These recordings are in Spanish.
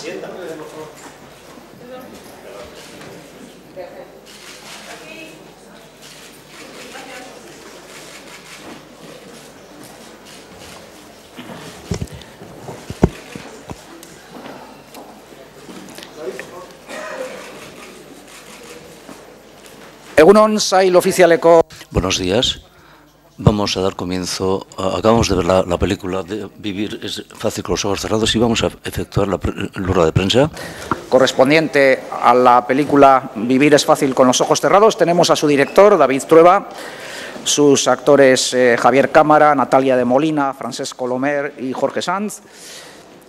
sienta. Egunon, sail ofizialeko. Buenos días. Vamos a dar comienzo. Acabamos de ver la película de Vivir es fácil con los ojos cerrados y vamos a efectuar la rueda de prensa. Correspondiente a la película Vivir es fácil con los ojos cerrados, tenemos a su director, David Trueba, sus actores Javier Cámara, Natalia de Molina, Francesc Colomer y Jorge Sanz.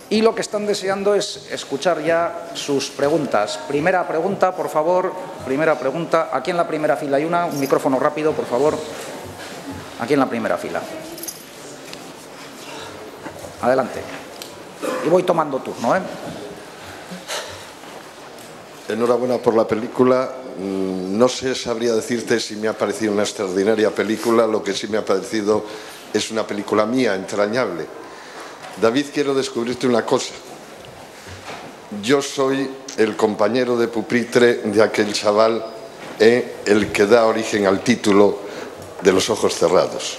Y lo que están deseando es escuchar ya sus preguntas. Primera pregunta, por favor. Primera pregunta. Aquí en la primera fila hay un micrófono rápido, por favor. Aquí en la primera fila. Adelante. Y voy tomando turno, ¿eh? Enhorabuena por la película. No sabría decirte si me ha parecido una extraordinaria película. Lo que sí me ha parecido es una película mía, entrañable. David, quiero descubrirte una cosa. Yo soy el compañero de pupitre de aquel chaval, el que da origen al título de Los ojos cerrados.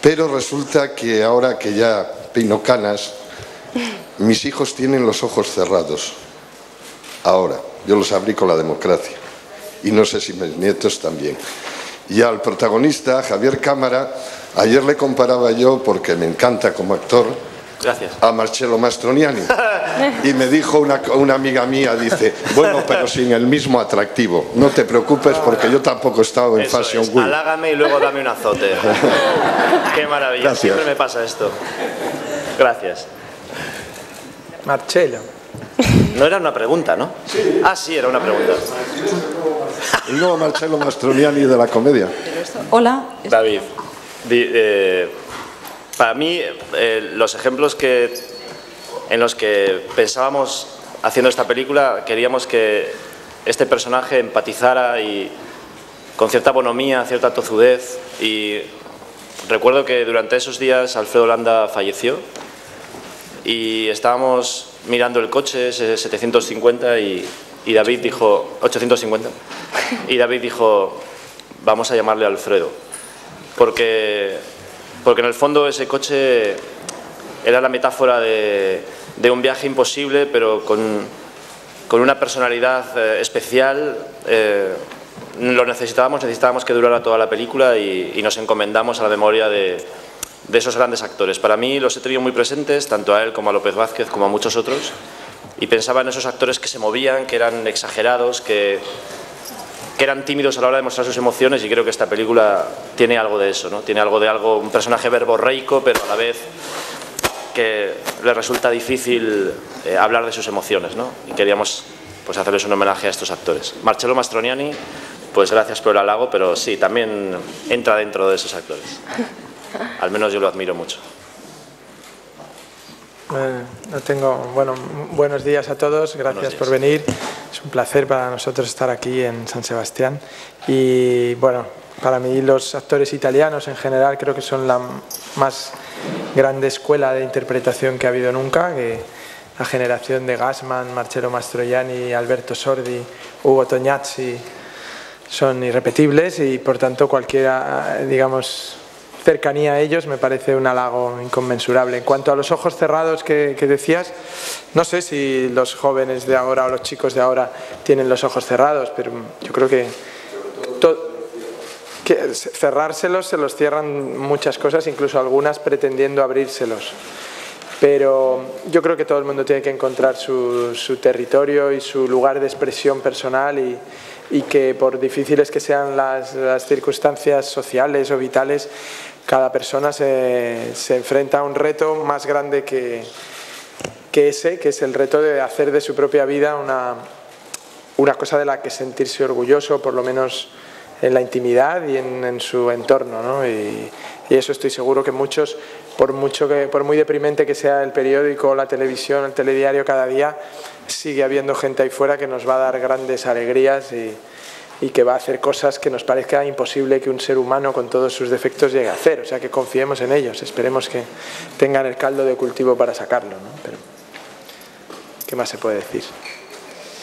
Pero resulta que ahora que ya peino canas, mis hijos tienen los ojos cerrados. Ahora, yo los abrí con la democracia. Y no sé si mis nietos también. Y al protagonista, Javier Cámara, ayer le comparaba yo, porque me encanta como actor, gracias, a Marcello Mastroianni. Y me dijo una amiga mía, dice, bueno, pero sin el mismo atractivo. No te preocupes porque yo tampoco he estado en Fashion Week. Halágame y luego dame un azote. Qué maravilla, gracias. Siempre me pasa esto. Gracias. Marcello. No era una pregunta, ¿no? Sí. Ah, sí, era una pregunta. El nuevo Marcello Mastroianni de la comedia. Hola. David, para mí los ejemplos en los que pensábamos haciendo esta película, queríamos que este personaje empatizara y con cierta bonomía, cierta tozudez, y recuerdo que durante esos días Alfredo Landa falleció y estábamos mirando el coche, ese 750, y David dijo, 850, y David dijo, vamos a llamarle Alfredo, porque en el fondo ese coche era la metáfora de un viaje imposible, pero con una personalidad especial. Lo necesitábamos que durara toda la película y nos encomendamos a la memoria de esos grandes actores. Para mí los he tenido muy presentes, tanto a él como a López Vázquez, como a muchos otros, y pensaba en esos actores que se movían, que eran exagerados, que eran tímidos a la hora de mostrar sus emociones, y creo que esta película tiene algo de eso, ¿no? Tiene algo de un personaje verborreico, pero a la vez que le resulta difícil hablar de sus emociones, ¿no? Y queríamos pues hacerles un homenaje a estos actores. Marcello Mastroianni, pues gracias por el halago, pero sí, también entra dentro de esos actores. Al menos yo lo admiro mucho. Bueno, buenos días a todos, gracias por venir. Es un placer para nosotros estar aquí en San Sebastián. Y bueno, para mí los actores italianos en general creo que son la más grande escuela de interpretación que ha habido nunca, que la generación de Gassman, Marcello Mastroianni, Alberto Sordi, Ugo Tognazzi son irrepetibles, y por tanto cualquiera, digamos, cercanía a ellos me parece un halago inconmensurable. En cuanto a los ojos cerrados que decías, no sé si los jóvenes de ahora o los chicos de ahora tienen los ojos cerrados, pero yo creo que cerrárselos se los cierran muchas cosas, incluso algunas pretendiendo abrírselos. Pero yo creo que todo el mundo tiene que encontrar su territorio y su lugar de expresión personal, y que por difíciles que sean las circunstancias sociales o vitales, cada persona se enfrenta a un reto más grande que es el reto de hacer de su propia vida una cosa de la que sentirse orgulloso, por lo menos en la intimidad y en su entorno, ¿no? Y eso estoy seguro que muchos, por muy deprimente que sea el periódico, la televisión, el telediario, cada día sigue habiendo gente ahí fuera que nos va a dar grandes alegrías y que va a hacer cosas que nos parezca imposible que un ser humano con todos sus defectos llegue a hacer. O sea, que confiemos en ellos, esperemos que tengan el caldo de cultivo para sacarlo, ¿no? Pero ¿qué más se puede decir?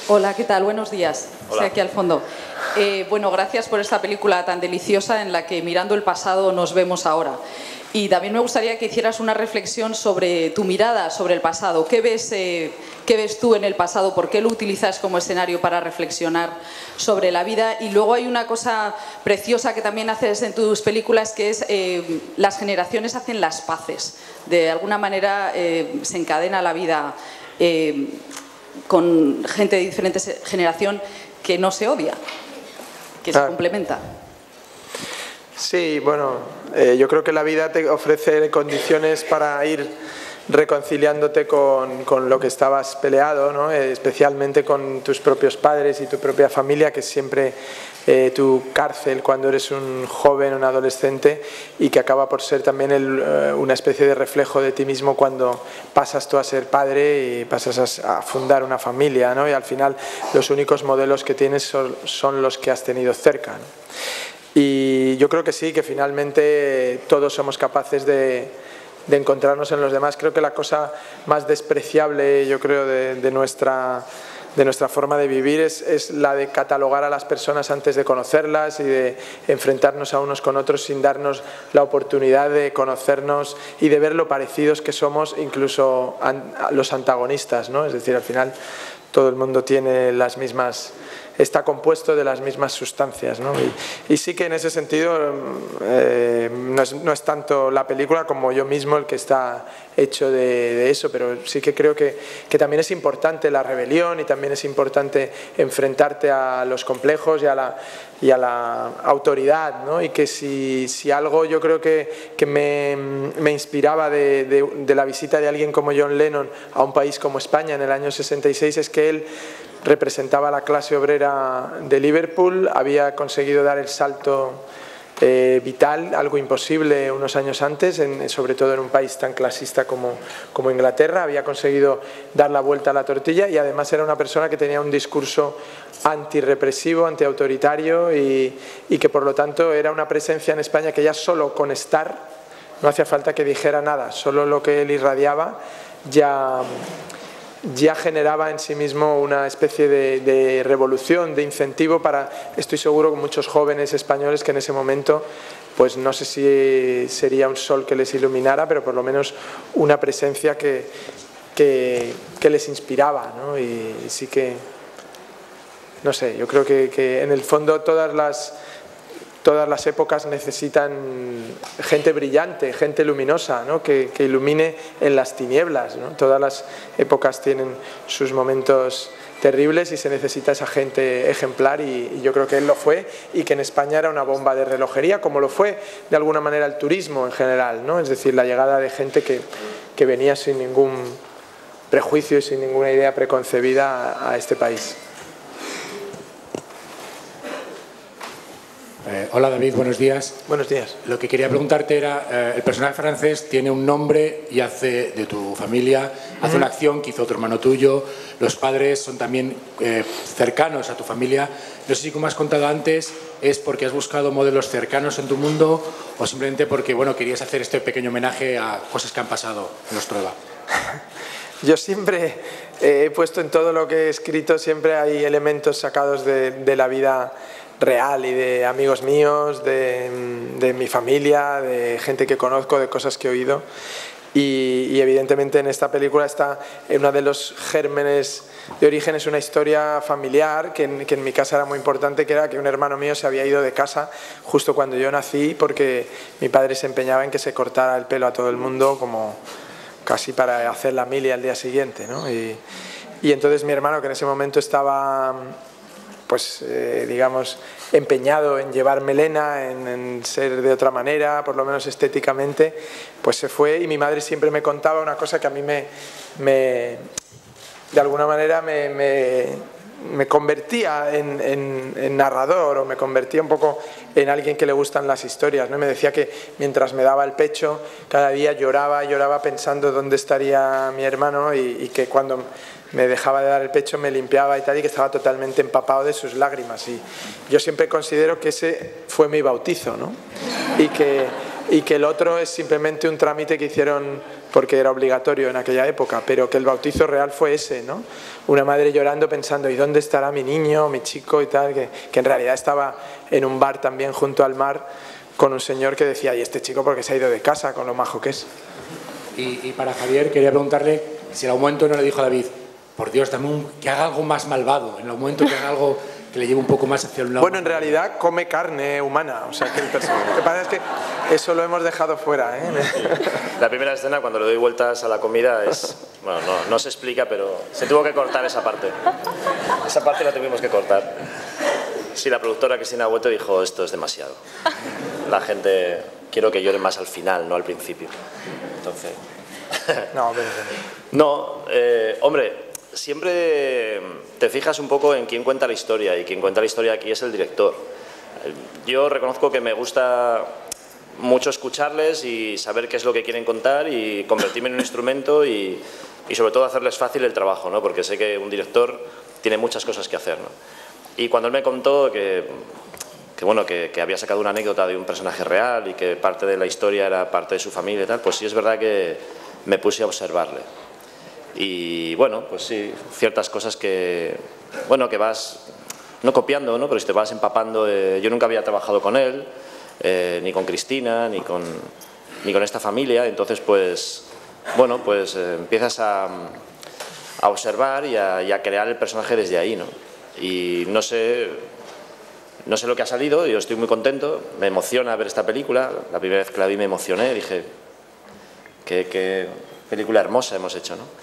Hola, ¿qué tal? Buenos días. Hola. Estoy aquí al fondo. Bueno, gracias por esta película tan deliciosa en la que mirando el pasado nos vemos ahora. Y también me gustaría que hicieras una reflexión sobre tu mirada sobre el pasado. ¿Qué ves tú en el pasado? ¿Por qué lo utilizas como escenario para reflexionar sobre la vida? Y luego hay una cosa preciosa que también haces en tus películas, que es las generaciones hacen las paces. De alguna manera se encadena la vida con gente de diferente generación que no se odia, que se complementa. Sí, bueno, yo creo que la vida te ofrece condiciones para ir reconciliándote con lo que estabas peleado, ¿no? Especialmente con tus propios padres y tu propia familia, que es siempre tu cárcel cuando eres un joven, un adolescente, y que acaba por ser también una especie de reflejo de ti mismo cuando pasas tú a ser padre y pasas a fundar una familia, ¿no? Y al final los únicos modelos que tienes son los que has tenido cerca, ¿no? Y yo creo que sí, que finalmente todos somos capaces de encontrarnos en los demás. Creo que la cosa más despreciable, yo creo, de nuestra forma de vivir es la de catalogar a las personas antes de conocerlas y de enfrentarnos a unos con otros sin darnos la oportunidad de conocernos y de ver lo parecidos que somos, incluso los antagonistas, ¿no? Es decir, al final todo el mundo tiene las mismas... está compuesto de las mismas sustancias, ¿no? Y sí que en ese sentido no es tanto la película como yo mismo el que está hecho de eso, pero sí que creo que también es importante la rebelión y también es importante enfrentarte a los complejos y a la autoridad, ¿no? Y que si algo yo creo que me inspiraba de la visita de alguien como John Lennon a un país como España en el año 66 es que él representaba a la clase obrera de Liverpool, había conseguido dar el salto vital, algo imposible unos años antes, sobre todo en un país tan clasista como Inglaterra, había conseguido dar la vuelta a la tortilla y además era una persona que tenía un discurso antirrepresivo, antiautoritario y que por lo tanto era una presencia en España que ya solo con estar, no hacía falta que dijera nada, solo lo que él irradiaba ya generaba en sí mismo una especie de revolución, de incentivo para, estoy seguro, con muchos jóvenes españoles que en ese momento, pues no sé si sería un sol que les iluminara, pero por lo menos una presencia que les inspiraba, ¿no? Y sí que, no sé, yo creo que en el fondo todas las épocas necesitan gente brillante, gente luminosa, ¿no? que ilumine en las tinieblas, ¿no? Todas las épocas tienen sus momentos terribles y se necesita esa gente ejemplar y yo creo que él lo fue y que en España era una bomba de relojería, como lo fue de alguna manera el turismo en general, ¿no? Es decir, la llegada de gente que venía sin ningún prejuicio y sin ninguna idea preconcebida a este país. Hola David, buenos días. Buenos días. Lo que quería preguntarte era, el personaje francés tiene un nombre y hace de tu familia, hace una acción que hizo otro hermano tuyo, los padres son también cercanos a tu familia. No sé si, como has contado antes, es porque has buscado modelos cercanos en tu mundo o simplemente porque querías hacer este pequeño homenaje a cosas que han pasado en los Trueba. Yo siempre he puesto en todo lo que he escrito, siempre hay elementos sacados de la vida real y de amigos míos, de mi familia, de gente que conozco, de cosas que he oído y evidentemente en esta película está uno de los gérmenes de origen, es una historia familiar que en mi casa era muy importante, que era que un hermano mío se había ido de casa justo cuando yo nací porque mi padre se empeñaba en que se cortara el pelo a todo el mundo como casi para hacer la mili al día siguiente, ¿no? Y entonces mi hermano, que en ese momento estaba pues digamos empeñado en llevar melena, en ser de otra manera, por lo menos estéticamente, pues se fue y mi madre siempre me contaba una cosa que a mí de alguna manera me convertía en narrador o me convertía un poco en alguien que le gustan las historias, ¿no? Me decía que mientras me daba el pecho cada día lloraba pensando dónde estaría mi hermano y que cuando me dejaba de dar el pecho, me limpiaba y tal, y que estaba totalmente empapado de sus lágrimas. Y yo siempre considero que ese fue mi bautizo, ¿no? Y que y que el otro es simplemente un trámite que hicieron porque era obligatorio en aquella época, pero que el bautizo real fue ese, ¿no? Una madre llorando pensando, ¿y dónde estará mi niño, mi chico y tal? Que en realidad estaba en un bar también junto al mar con un señor que decía, ¿y este chico por qué se ha ido de casa con lo majo que es? Y para Javier quería preguntarle si en algún momento no le dijo a David, por Dios, dame que haga algo más malvado, en algún momento que haga algo que le lleve un poco más hacia un lado. Bueno, en realidad come carne humana, o sea que lo que pasa es que eso lo hemos dejado fuera, ¿eh? La primera escena, cuando le doy vueltas a la comida, es... Bueno, no se explica, pero se tuvo que cortar esa parte. Esa parte la tuvimos que cortar. Sí, la productora Cristina Hueto dijo, esto es demasiado. La gente... Quiero que llore más al final, no al principio. Entonces... No, hombre... Siempre te fijas un poco en quién cuenta la historia, y quien cuenta la historia aquí es el director. Yo reconozco que me gusta mucho escucharles y saber qué es lo que quieren contar y convertirme en un instrumento y sobre todo hacerles fácil el trabajo, ¿no? Porque sé que un director tiene muchas cosas que hacer, ¿no? Y cuando él me contó que había sacado una anécdota de un personaje real y que parte de la historia era parte de su familia y tal, pues sí es verdad que me puse a observarle. Y bueno, pues sí, ciertas cosas que vas, no copiando, ¿no? Pero si te vas empapando. Yo nunca había trabajado con él, ni con Cristina, ni con esta familia, entonces pues, bueno, pues empiezas a observar y a crear el personaje desde ahí, ¿no? Y no sé lo que ha salido, yo estoy muy contento, me emociona ver esta película, la primera vez que la vi me emocioné, dije, qué película hermosa hemos hecho, ¿no?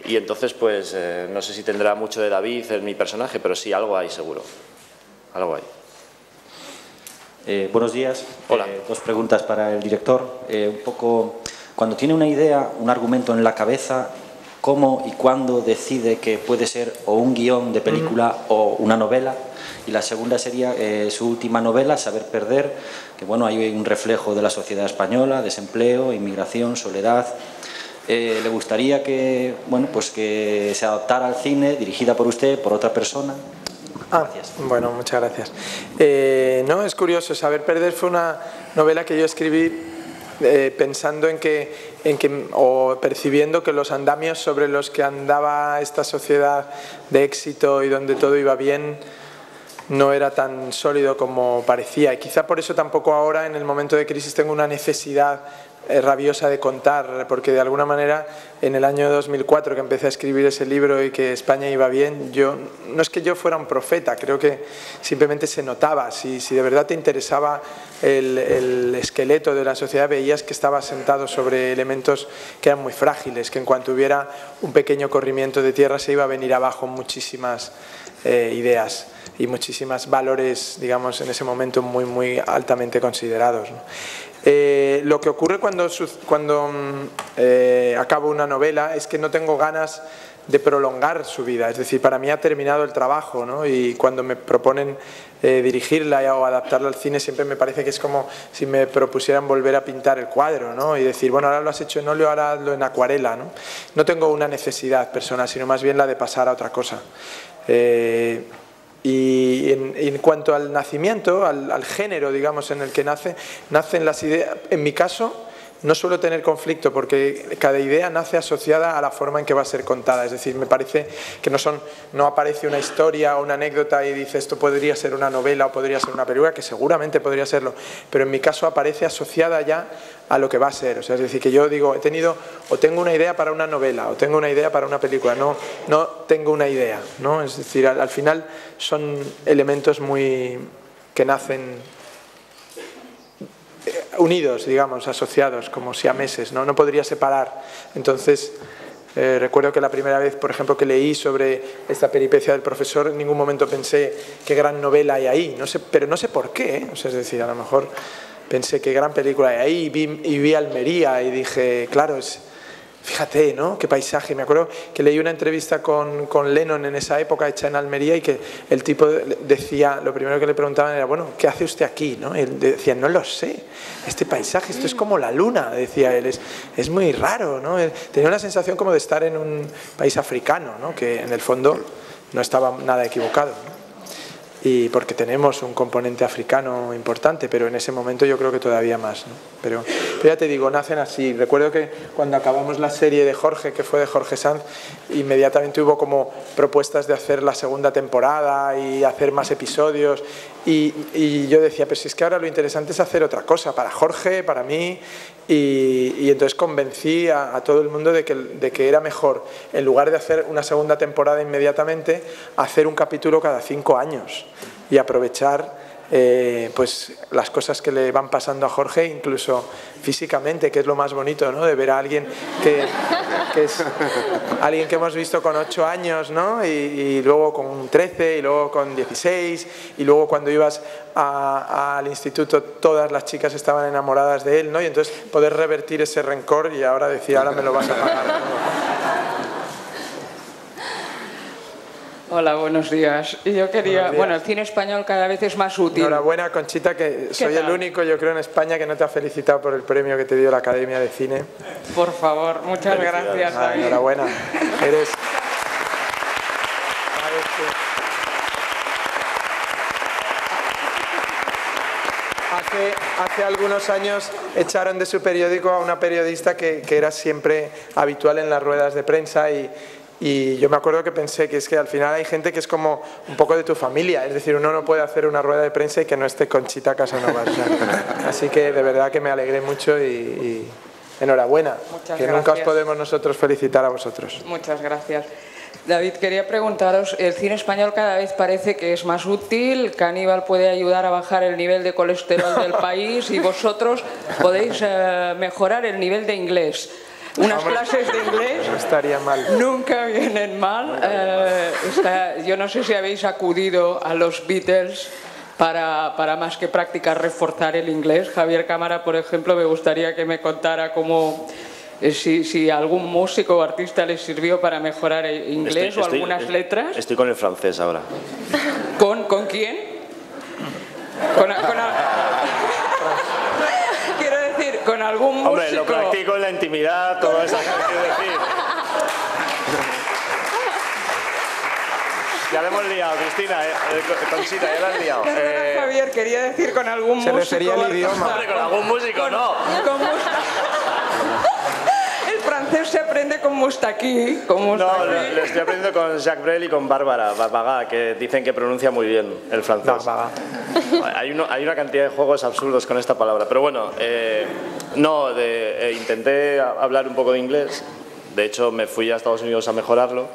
Y entonces, pues, no sé si tendrá mucho de David en mi personaje, pero sí, algo hay seguro. Algo hay. Buenos días. Hola. Dos preguntas para el director. Un poco, cuando tiene una idea, un argumento en la cabeza, ¿cómo y cuándo decide que puede ser o un guión de película o una novela? Y la segunda sería su última novela, Saber perder, que bueno, hay un reflejo de la sociedad española, desempleo, inmigración, soledad. ¿Le gustaría que se adaptara al cine, dirigida por usted, por otra persona? Gracias. Bueno, muchas gracias. No, es curioso, Saber perder fue una novela que yo escribí pensando o percibiendo que los andamios sobre los que andaba esta sociedad de éxito y donde todo iba bien no era tan sólido como parecía. Y quizá por eso tampoco ahora, en el momento de crisis, tengo una necesidad rabiosa de contar, porque de alguna manera en el año 2004 que empecé a escribir ese libro y que España iba bien, no es que yo fuera un profeta, creo que simplemente se notaba. Si de verdad te interesaba el esqueleto de la sociedad, veías que estaba sentado sobre elementos que eran muy frágiles, que en cuanto hubiera un pequeño corrimiento de tierra se iba a venir abajo muchísimas ideas y muchísimos valores, digamos, en ese momento muy, muy altamente considerados, ¿no? Lo que ocurre cuando acabo una novela es que no tengo ganas de prolongar su vida, es decir, para mí ha terminado el trabajo, ¿no? Y cuando me proponen dirigirla o adaptarla al cine, siempre me parece que es como si me propusieran volver a pintar el cuadro, ¿no? Y decir, bueno, ahora lo has hecho en óleo, ahora hazlo en acuarela, ¿no? No tengo una necesidad personal, sino más bien la de pasar a otra cosa. Y en cuanto al nacimiento, al género, digamos, en el que nacen las ideas, en mi caso no suelo tener conflicto porque cada idea nace asociada a la forma en que va a ser contada. Es decir, me parece que no aparece una historia o una anécdota y dice esto podría ser una novela o podría ser una película, que seguramente podría serlo, pero en mi caso aparece asociada ya a lo que va a ser. O sea, es decir, que yo digo, tengo una idea para una novela o tengo una idea para una película, no tengo una idea, ¿no? Es decir, al final son elementos que nacen unidos, digamos, asociados, como siameses, ¿no? No podría separar. Entonces, recuerdo que la primera vez, por ejemplo, que leí sobre esta peripecia del profesor, en ningún momento pensé qué gran novela hay ahí, pero no sé por qué, ¿eh? O sea, es decir, a lo mejor pensé qué gran película hay ahí y vi Almería y dije, claro, fíjate, ¿no? Qué paisaje. Me acuerdo que leí una entrevista con Lennon en esa época, hecha en Almería, y que el tipo decía, lo primero que le preguntaban era, bueno, ¿qué hace usted aquí? ¿No? Y él decía, no lo sé, este paisaje, esto es como la luna, decía él, es muy raro, ¿no? Tenía una sensación como de estar en un país africano, ¿no? Que en el fondo no estaba nada equivocado, ¿no? y porque tenemos un componente africano importante, pero en ese momento yo creo que todavía más, ¿no? Pero ya te digo, nacen así. Recuerdo que cuando acabamos la serie de Jorge, que fue de Jorge Sanz, inmediatamente hubo como propuestas de hacer la segunda temporada y hacer más episodios, y yo decía, pero si es que ahora lo interesante es hacer otra cosa, para Jorge, para mí, y entonces convencí a todo el mundo de que era mejor, en lugar de hacer una segunda temporada inmediatamente, hacer un capítulo cada 5 años y aprovechar pues las cosas que le van pasando a Jorge, incluso físicamente, que es lo más bonito, ¿no? De ver a alguien que es alguien que hemos visto con 8 años, ¿no? Y luego con 13, y luego con 16, y luego cuando ibas al instituto todas las chicas estaban enamoradas de él, ¿no? Y entonces poder revertir ese rencor y ahora decir, ahora me lo vas a pagar, ¿no? Hola, buenos días. Yo quería, Buenos días. bueno, el cine español cada vez es más útil. Enhorabuena, Conchita, que soy el único, yo creo, en España que no te ha felicitado por el premio que te dio la Academia de Cine. Por favor, muchas gracias. David. Enhorabuena. Eres... Hace algunos años echaron de su periódico a una periodista que era siempre habitual en las ruedas de prensa, y yo me acuerdo que pensé que es que al final hay gente que es como un poco de tu familia, es decir, uno no puede hacer una rueda de prensa y que no esté Conchita Casanova. Así que de verdad que me alegré mucho y enhorabuena. Muchas que gracias. Nunca os podemos nosotros felicitar a vosotros. Muchas gracias. David, quería preguntaros, el cine español cada vez parece que es más útil, Caníbal puede ayudar a bajar el nivel de colesterol del país y vosotros podéis mejorar el nivel de inglés. Unas clases de inglés no estaría mal. Nunca vienen mal. Yo no sé si habéis acudido a los Beatles para más que practicar, reforzar el inglés. Javier Cámara, por ejemplo, me gustaría que me contara cómo... Si algún músico o artista les sirvió para mejorar el inglés o algunas letras. Estoy con el francés ahora. ¿Con quién? Quiero decir, con algún músico. Hombre, lo practico en la intimidad, toda esa cosa que decir. Ya le hemos liado, Cristina, Conchita, ya la has liado. Perdona, Javier, quería decir con algún músico. Se refería al idioma. Hombre, con algún músico, no. El francés se aprende con Moustaki. No, lo estoy aprendiendo con Jacques Brel y con Bárbara Barbaga, que dicen que pronuncia muy bien el francés. Hay una cantidad de juegos absurdos con esta palabra. Pero bueno, intenté hablar un poco de inglés. De hecho, me fui a Estados Unidos a mejorarlo.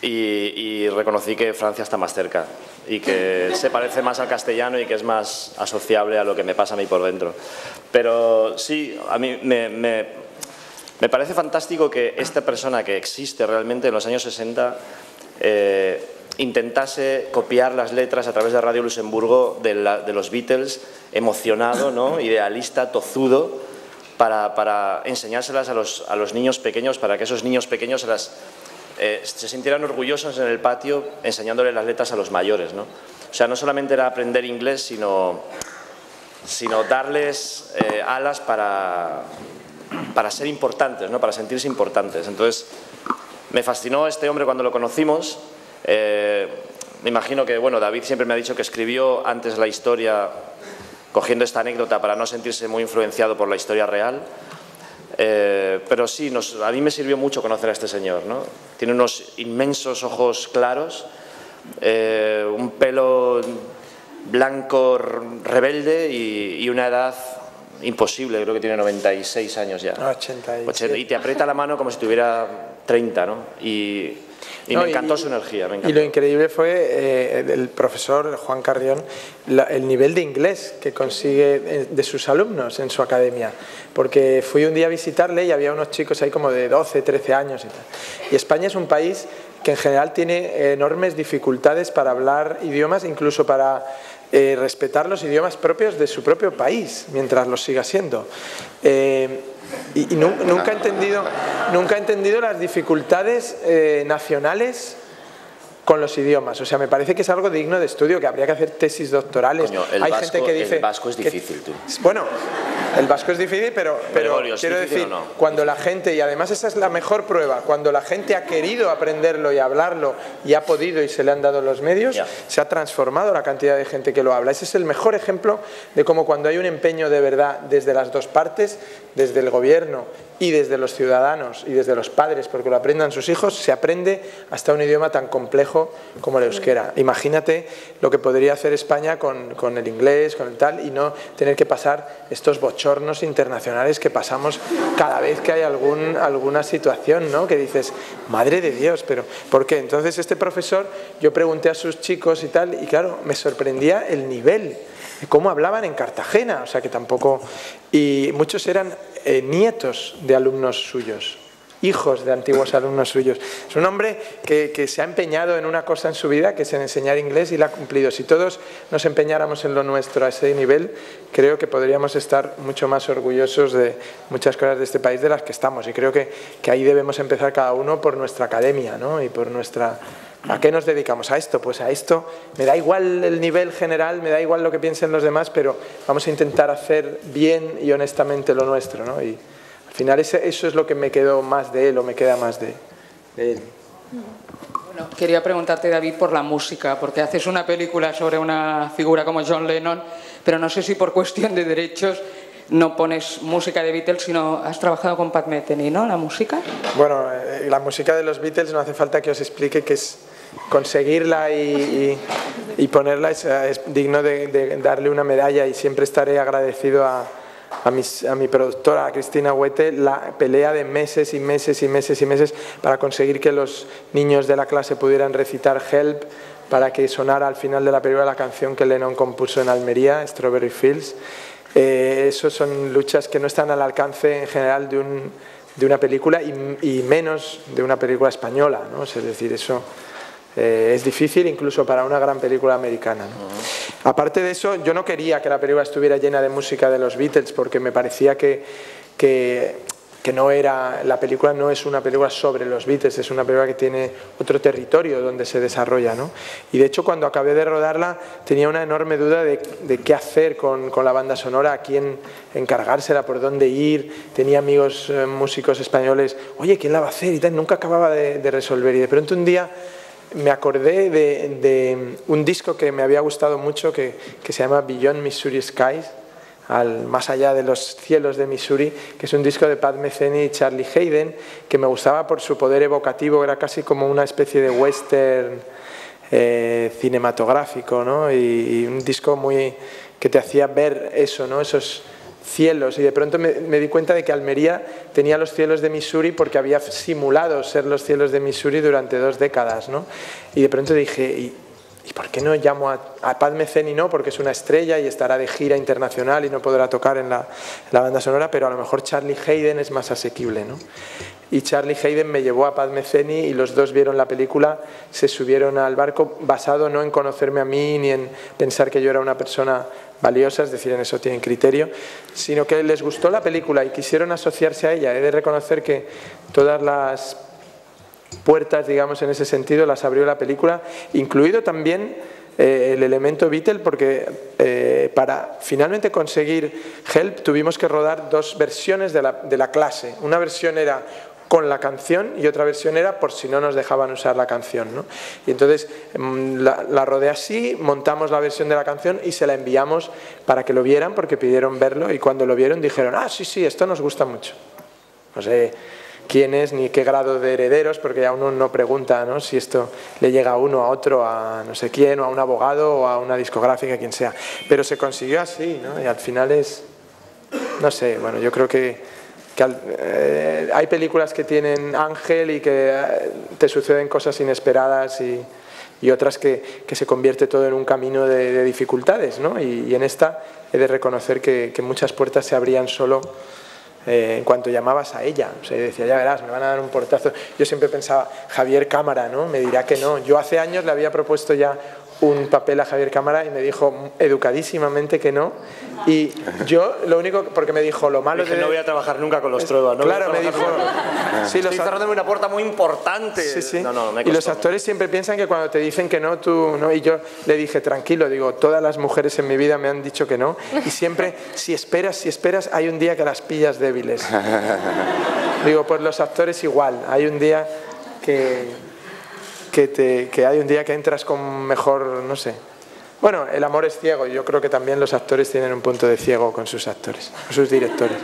Y reconocí que Francia está más cerca y que se parece más al castellano y que es más asociable a lo que me pasa a mí por dentro. Pero sí, a mí me parece fantástico que esta persona que existe realmente en los años 60 intentase copiar las letras a través de Radio Luxemburgo de los Beatles, emocionado, ¿no? Idealista, tozudo, para enseñárselas a los niños pequeños, para que esos niños pequeños se sintieran orgullosos en el patio enseñándoles las letras a los mayores, ¿no? O sea, no solamente era aprender inglés, sino darles alas para ser importantes, ¿no? Para sentirse importantes. Entonces, me fascinó este hombre cuando lo conocimos. Me imagino que, bueno, David siempre me ha dicho que escribió antes la historia cogiendo esta anécdota para no sentirse muy influenciado por la historia real. Pero sí, a mí me sirvió mucho conocer a este señor, ¿no? Tiene unos inmensos ojos claros, un pelo blanco rebelde y una edad imposible, creo que tiene 96 años ya. 87. Y te aprieta la mano como si tuviera 30, ¿no? Y me encantó su energía. Me encantó. Y lo increíble fue el profesor Juan Carrión, el nivel de inglés que consigue de sus alumnos en su academia. Porque fui un día a visitarle y había unos chicos ahí como de 12, 13 años y tal. Y España es un país que en general tiene enormes dificultades para hablar idiomas, incluso para respetar los idiomas propios de su propio país, mientras los siga siendo. Y nunca he entendido las dificultades nacionales con los idiomas. O sea, me parece que es algo digno de estudio, que habría que hacer tesis doctorales. Coño, Hay gente que dice el vasco es difícil, tú. Bueno, El vasco es difícil, pero Gregorio, ¿es quiero difícil decir, o no? cuando la gente, y además esa es la mejor prueba, cuando la gente ha querido aprenderlo y hablarlo y ha podido y se le han dado los medios, se ha transformado la cantidad de gente que lo habla. Ese es el mejor ejemplo de cómo cuando hay un empeño de verdad desde las dos partes, desde el gobierno y desde los ciudadanos y desde los padres, porque lo aprendan sus hijos, se aprende hasta un idioma tan complejo como el euskera. Imagínate lo que podría hacer España con el inglés, con el tal, y no tener que pasar estos bochornos internacionales que pasamos cada vez que hay alguna situación, ¿no? Que dices, madre de Dios, pero ¿por qué? Entonces este profesor, yo pregunté a sus chicos y tal, y claro, me sorprendía el nivel de cómo hablaban en Cartagena, o sea que tampoco... Y muchos eran nietos de alumnos suyos, hijos de antiguos alumnos suyos. Es un hombre que se ha empeñado en una cosa en su vida, que es en enseñar inglés, y la ha cumplido. Si todos nos empeñáramos en lo nuestro a ese nivel, creo que podríamos estar mucho más orgullosos de muchas cosas de este país de las que estamos. Y creo que ahí debemos empezar cada uno por nuestra academia, ¿no? Y por nuestra... ¿A qué nos dedicamos? ¿A esto? Pues a esto. Me da igual el nivel general, me da igual lo que piensen los demás, pero vamos a intentar hacer bien y honestamente lo nuestro, ¿no? Y al final eso es lo que me quedó más de él, o me queda más de él. Bueno, quería preguntarte, David, por la música, porque haces una película sobre una figura como John Lennon, pero no sé si por cuestión de derechos no pones música de Beatles, sino has trabajado con Pat Metheny, ¿no? ¿La música? Bueno, la música de los Beatles no hace falta que os explique que es conseguirla y ponerla es digno de darle una medalla, y siempre estaré agradecido a mi productora, a Cristina Huete, la pelea de meses y meses y meses y meses para conseguir que los niños de la clase pudieran recitar Help, para que sonara al final de la película la canción que Lennon compuso en Almería, Strawberry Fields. Eso son luchas que no están al alcance en general de una película, y menos de una película española, ¿no? Es decir, eso es difícil incluso para una gran película americana, ¿no? Aparte de eso, yo no quería que la película estuviera llena de música de los Beatles, porque me parecía que no era, la película no es una película sobre los Beatles, es una película que tiene otro territorio donde se desarrolla, ¿no? Y de hecho, cuando acabé de rodarla tenía una enorme duda de qué hacer con la banda sonora, a quién encargársela, por dónde ir. Tenía amigos músicos españoles, oye, ¿quién la va a hacer? Y tal, nunca acababa de resolver, y de pronto un día me acordé de un disco que me había gustado mucho, que se llama Beyond Missouri Skies, más allá de los cielos de Missouri, que es un disco de Pat Metheny y Charlie Hayden, que me gustaba por su poder evocativo, era casi como una especie de western cinematográfico, ¿no? Y un disco muy que te hacía ver eso, ¿no? Esos cielos, y de pronto me di cuenta de que Almería tenía los cielos de Missouri porque había simulado ser los cielos de Missouri durante 2 décadas, ¿no? Y de pronto dije, ¿y por qué no llamo a Pat Metheny? No, porque es una estrella y estará de gira internacional y no podrá tocar en la banda sonora, pero a lo mejor Charlie Hayden es más asequible, ¿no? Y Charlie Hayden me llevó a Pat Metheny y los dos vieron la película, se subieron al barco, basado no en conocerme a mí ni en pensar que yo era una persona valiosa, es decir, en eso tienen criterio, sino que les gustó la película y quisieron asociarse a ella. He de reconocer que todas las puertas, digamos, en ese sentido las abrió la película, incluido también el elemento Beatle, porque para finalmente conseguir Help tuvimos que rodar 2 versiones de la clase. Una versión era con la canción y otra versión era por si no nos dejaban usar la canción, ¿no? Y entonces la rodé así, montamos la versión de la canción y se la enviamos para que lo vieran, porque pidieron verlo, y cuando lo vieron dijeron, ah, sí, esto nos gusta mucho. No sé quién es ni qué grado de herederos, porque ya uno no pregunta, ¿no?, si esto le llega a uno, a otro, a no sé quién, o a un abogado, o a una discográfica, quien sea. Pero se consiguió así, ¿no? Y al final es, no sé, bueno, yo creo que hay películas que tienen ángel y que te suceden cosas inesperadas, y otras que se convierte todo en un camino de dificultades, ¿no? Y en esta he de reconocer que muchas puertas se abrían solo en cuanto llamabas a ella. O sea, decía, ya verás, me van a dar un portazo. Yo siempre pensaba, Javier Cámara, ¿no?, me dirá que no. Yo hace años le había propuesto ya un papel a Javier Cámara y me dijo educadísimamente que no. Y yo lo único, porque me dijo lo malo de... No voy a trabajar nunca con los Trueba. No claro, me dijo... Sí, estoy cerrándome una puerta muy importante. Sí, sí. No, me y los actores siempre piensan que cuando te dicen que no, tú no. Y yo le dije, tranquilo, digo, todas las mujeres en mi vida me han dicho que no. Y siempre, si esperas, hay un día que las pillas débiles. Digo, pues los actores igual. Hay un día que hay un día que entras con mejor, no sé. Bueno, el amor es ciego y yo creo que también los actores tienen un punto de ciego con sus actores, con sus directores.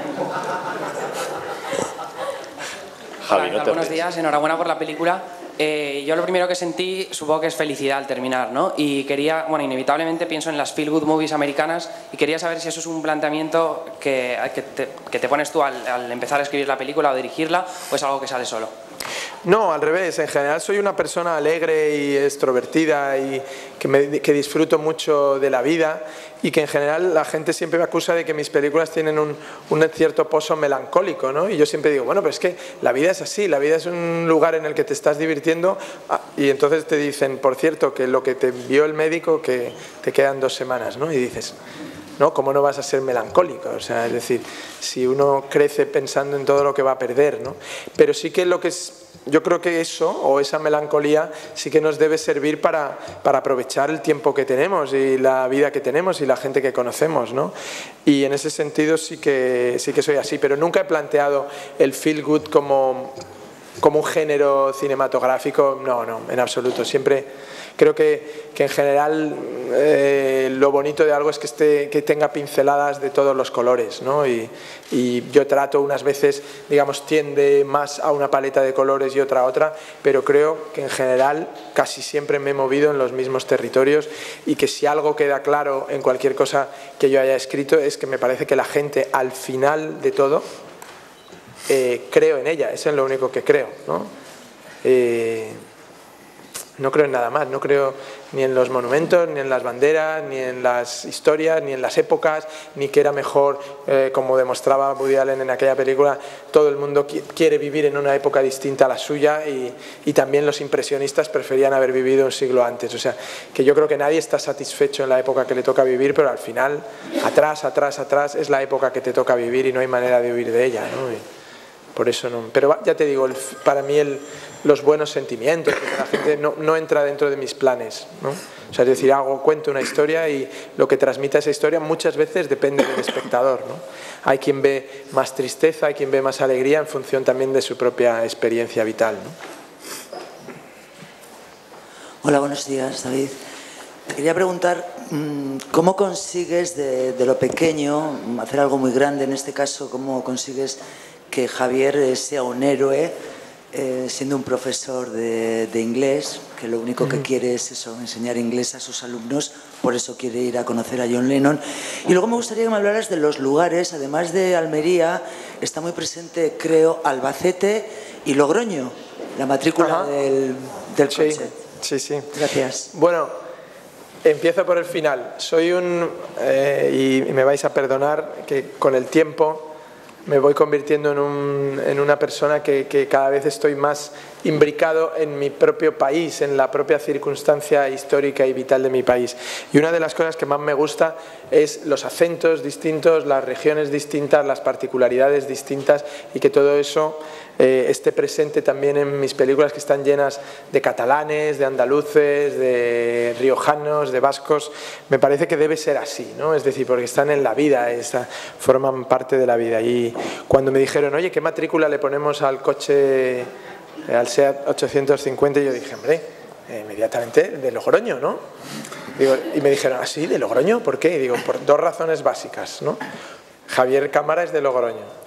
Javi, no te buenos días, enhorabuena por la película. Yo lo primero que sentí, supongo que es felicidad al terminar, ¿no? Y quería, bueno, inevitablemente pienso en las feel good movies americanas y quería saber si eso es un planteamiento que te pones tú al empezar a escribir la película o dirigirla, o es algo que sale solo. No, al revés. En general soy una persona alegre y extrovertida y que disfruto mucho de la vida y que en general la gente siempre me acusa de que mis películas tienen un cierto pozo melancólico, ¿no? Y yo siempre digo, bueno, pero es que la vida es así, la vida es un lugar en el que te estás divirtiendo y entonces te dicen, por cierto, que lo que te envió el médico que te quedan 2 semanas, ¿no? Y dices... ¿no? ¿Cómo no vas a ser melancólico? O sea, es decir, si uno crece pensando en todo lo que va a perder, ¿no? Pero sí que yo creo que eso, o esa melancolía, sí que nos debe servir para aprovechar el tiempo que tenemos y la vida que tenemos y la gente que conocemos, ¿no? Y en ese sentido sí que soy así, pero nunca he planteado el feel good como un género cinematográfico, no, en absoluto. Siempre... Creo que en general lo bonito de algo es que tenga pinceladas de todos los colores, ¿no? Y yo trato unas veces, digamos, tiende más a una paleta de colores y otra a otra, pero creo que en general casi siempre me he movido en los mismos territorios y que si algo queda claro en cualquier cosa que yo haya escrito es que me parece que la gente al final de todo creo en ella, eso es lo único que creo, ¿no? No creo en nada más, no creo ni en los monumentos, ni en las banderas, ni en las historias, ni en las épocas, ni que era mejor, como demostraba Woody Allen en aquella película, todo el mundo quiere vivir en una época distinta a la suya y también los impresionistas preferían haber vivido un siglo antes. O sea, que yo creo que nadie está satisfecho en la época que le toca vivir, pero al final, atrás, es la época que te toca vivir y no hay manera de huir de ella, ¿no? Y por eso no. Pero ya te digo, para mí los buenos sentimientos, porque la gente no entra dentro de mis planes, ¿no? O sea, es decir, cuento una historia y lo que transmite esa historia muchas veces depende del espectador, ¿no? Hay quien ve más tristeza, hay quien ve más alegría en función también de su propia experiencia vital, ¿no? Hola, buenos días, David. Te quería preguntar, ¿cómo consigues de lo pequeño hacer algo muy grande? En este caso, ¿cómo consigues que Javier sea un héroe siendo un profesor de inglés, que lo único que quiere es eso, enseñar inglés a sus alumnos, por eso quiere ir a conocer a John Lennon? Y luego me gustaría que me hablaras de los lugares, además de Almería, está muy presente, creo, Albacete y Logroño, la matrícula del coche. Sí. Gracias. Bueno, empiezo por el final. Soy y me vais a perdonar que con el tiempo me voy convirtiendo en una persona que cada vez estoy más imbricado en mi propio país, en la propia circunstancia histórica y vital de mi país. Y una de las cosas que más me gusta es los acentos distintos, las regiones distintas, las particularidades distintas y que todo eso esté presente también en mis películas, que están llenas de catalanes, de andaluces, de riojanos, de vascos. Me parece que debe ser así, ¿no? Es decir, porque están en la vida, forman parte de la vida. Y cuando me dijeron, oye, ¿qué matrícula le ponemos al coche, al SEAT 850? Yo dije, hombre, inmediatamente de Logroño, ¿no? Digo, y me dijeron, ¿ah, sí, de Logroño? ¿Por qué? Y digo, por 2 razones básicas, ¿no? Javier Cámara es de Logroño.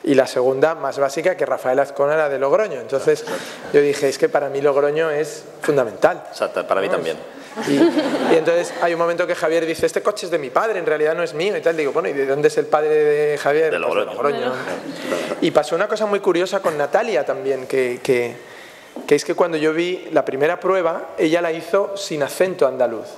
Y la segunda, más básica, que Rafael Azcona era de Logroño. Entonces yo dije, es que para mí Logroño es fundamental. Exacto, para mí también. Y entonces hay un momento que Javier dice, este coche es de mi padre, en realidad no es mío y tal. Digo, bueno, ¿y de dónde es el padre de Javier? De Logroño. Pues de Logroño. Y pasó una cosa muy curiosa con Natalia también, que es que cuando yo vi la primera prueba, ella la hizo sin acento andaluz.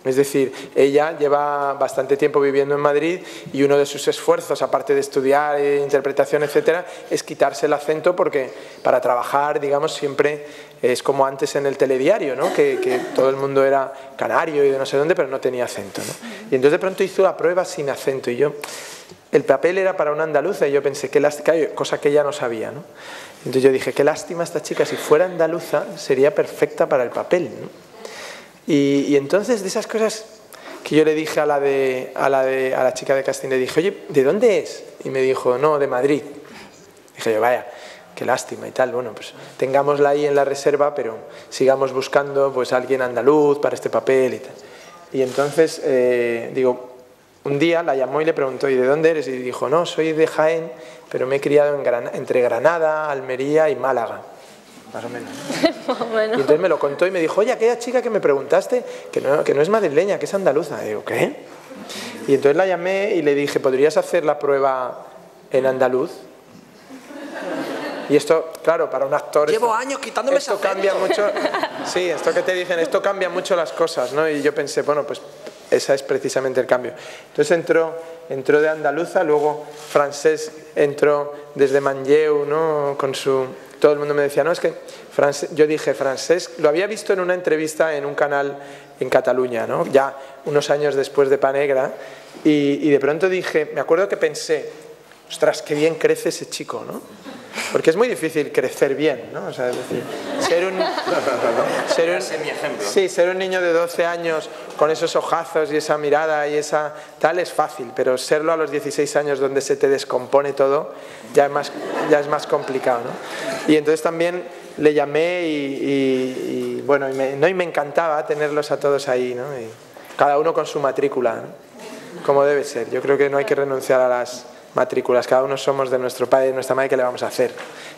Es decir, ella lleva bastante tiempo viviendo en Madrid y uno de sus esfuerzos, aparte de estudiar interpretación, etcétera, es quitarse el acento porque para trabajar, digamos, siempre es como antes en el telediario, ¿no? Que todo el mundo era canario y de no sé dónde, pero no tenía acento, ¿no? Y entonces de pronto hizo la prueba sin acento y yo... El papel era para una andaluza y yo pensé, qué lástima, cosa que ella no sabía, ¿no? Entonces yo dije, qué lástima esta chica, si fuera andaluza sería perfecta para el papel, ¿no? Y entonces de esas cosas que yo le dije a la chica de casting, le dije, oye, ¿de dónde es? Y me dijo, no, de Madrid. Dije yo, vaya, qué lástima y tal, bueno, pues tengámosla ahí en la reserva, pero sigamos buscando pues alguien andaluz para este papel y tal. Y entonces, digo, un día la llamó y le preguntó, ¿y de dónde eres? Y dijo, no, soy de Jaén, pero me he criado entre Granada, Almería y Málaga. Más o menos. Y entonces me lo contó y me dijo, oye, aquella chica que me preguntaste, que no es madrileña, que es andaluza. Y digo, ¿qué? Y entonces la llamé y le dije, ¿podrías hacer la prueba en andaluz? Y esto, claro, para un actor... Llevo años quitándome esto cambia mucho. Sí, esto que te dicen, esto cambia mucho las cosas, ¿no? Y yo pensé, bueno, pues ese es precisamente el cambio. Entonces entró de andaluza, luego Francesc entró desde Manlleu, ¿no? Con su... Todo el mundo me decía, no, es que yo dije, Francesc, lo había visto en una entrevista en un canal en Cataluña, ¿no? Ya unos años después de Pa Negra, y de pronto dije, me acuerdo que pensé, ostras, qué bien crece ese chico, ¿no? Porque es muy difícil crecer bien, ¿no? O sea, es decir, ser un niño de 12 años con esos ojazos y esa mirada y esa tal es fácil, pero serlo a los 16 años donde se te descompone todo ya es más complicado, ¿no? Y entonces también le llamé y bueno, y me encantaba tenerlos a todos ahí, ¿no? Y cada uno con su matrícula, ¿no? Como debe ser. Yo creo que no hay que renunciar a las matrículas, cada uno somos de nuestro padre y de nuestra madre, ¿qué le vamos a hacer?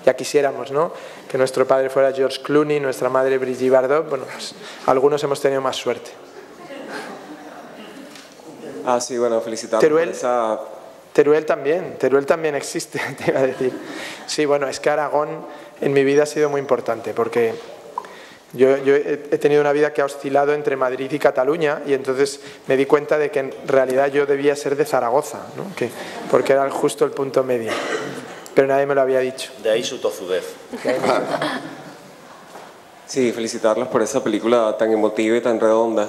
Ya quisiéramos, ¿no? Que nuestro padre fuera George Clooney, nuestra madre Brigitte Bardot, bueno, pues algunos hemos tenido más suerte. Ah, sí, bueno, felicitarlos Teruel, por esa... Teruel también existe, te iba a decir. Sí, bueno, es que Aragón en mi vida ha sido muy importante, porque yo he tenido una vida que ha oscilado entre Madrid y Cataluña y entonces me di cuenta de que en realidad yo debía ser de Zaragoza, ¿no? Porque era justo el punto medio, pero nadie me lo había dicho. De ahí su tozudez. Sí, felicitarlos por esa película tan emotiva y tan redonda.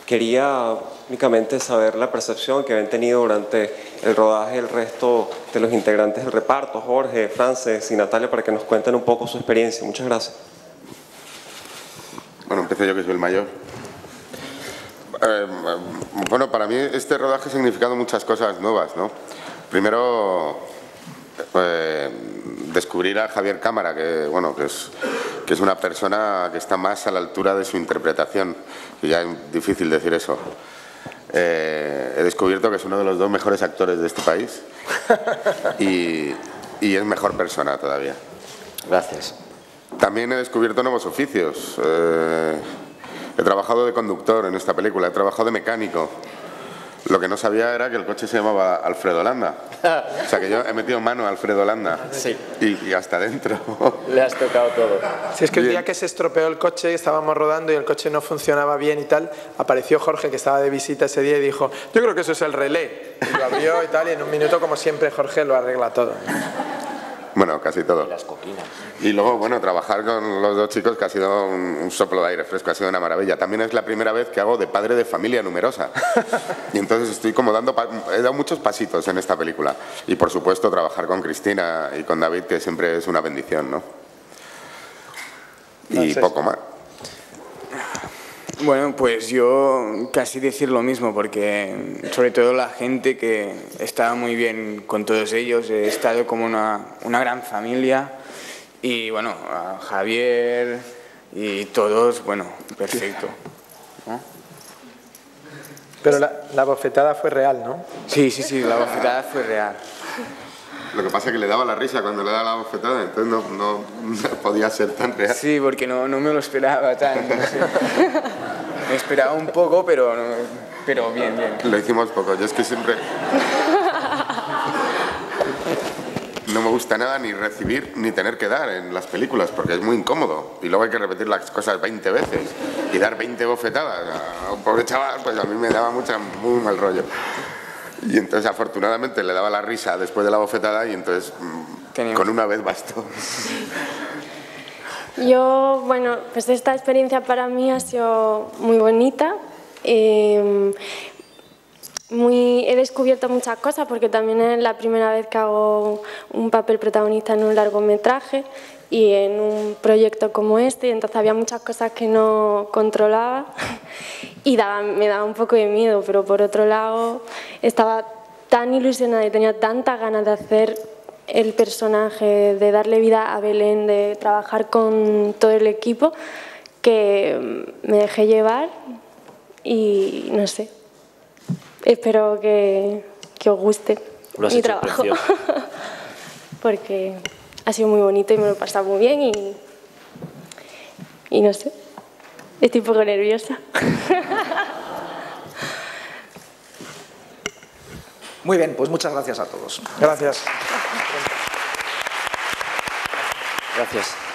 Quería únicamente saber la percepción que habían tenido durante el rodaje el resto de los integrantes del reparto, Jorge, Frances y Natalia, para que nos cuenten un poco su experiencia. Muchas gracias. Bueno, empiezo yo, que soy el mayor. Bueno, para mí este rodaje ha significado muchas cosas nuevas, ¿no? Primero, descubrir a Javier Cámara, que es una persona que está más a la altura de su interpretación, y ya es difícil decir eso. He descubierto que es uno de los 2 mejores actores de este país y es mejor persona todavía. Gracias. También he descubierto nuevos oficios. He trabajado de conductor en esta película, he trabajado de mecánico. Lo que no sabía era que el coche se llamaba Alfredo Landa. O sea que yo he metido mano a Alfredo Landa. Sí. Y hasta dentro. Le has tocado todo. Si es que el día que se estropeó el coche, estábamos rodando y el coche no funcionaba bien y tal, apareció Jorge, que estaba de visita ese día, y dijo, yo creo que eso es el relé. Y lo abrió y tal, y en un minuto, como siempre, Jorge lo arregla todo. Bueno, casi todo. Y las coquinas. Y luego, bueno, trabajar con los 2 chicos, que ha sido un soplo de aire fresco, ha sido una maravilla. También es la primera vez que hago de padre de familia numerosa. Y entonces estoy como he dado muchos pasitos en esta película. Y por supuesto trabajar con Cristina y con David, que siempre es una bendición, ¿no? Y poco más. Bueno, pues yo casi decir lo mismo, porque sobre todo la gente que estaba muy bien con todos ellos, he estado como una gran familia y bueno, a Javier y todos, bueno, perfecto, ¿no? Pero la bofetada fue real, ¿no? Sí, la bofetada fue real. Lo que pasa es que le daba la risa cuando le daba la bofetada, entonces no podía ser tan real. Sí, porque no me lo esperaba tan... No sé. Me esperaba un poco, pero bien. Lo hicimos poco, yo es que siempre... No me gusta nada ni recibir ni tener que dar en las películas, porque es muy incómodo. Y luego hay que repetir las cosas 20 veces y dar 20 bofetadas a un pobre chaval, pues a mí me daba muy mal rollo. Y entonces afortunadamente le daba la risa después de la bofetada y entonces con una vez bastó. Yo, bueno, pues esta experiencia para mí ha sido muy bonita. He descubierto muchas cosas porque también es la primera vez que hago un papel protagonista en un largometraje y en un proyecto como este, y entonces había muchas cosas que no controlaba y me daba un poco de miedo, pero por otro lado estaba tan ilusionada y tenía tantas ganas de hacer el personaje, de darle vida a Belén, de trabajar con todo el equipo, que me dejé llevar y no sé, espero que os guste mi trabajo porque ha sido muy bonito y me lo he pasado muy bien y no sé, estoy un poco nerviosa. Muy bien, pues muchas gracias a todos. Gracias. Gracias.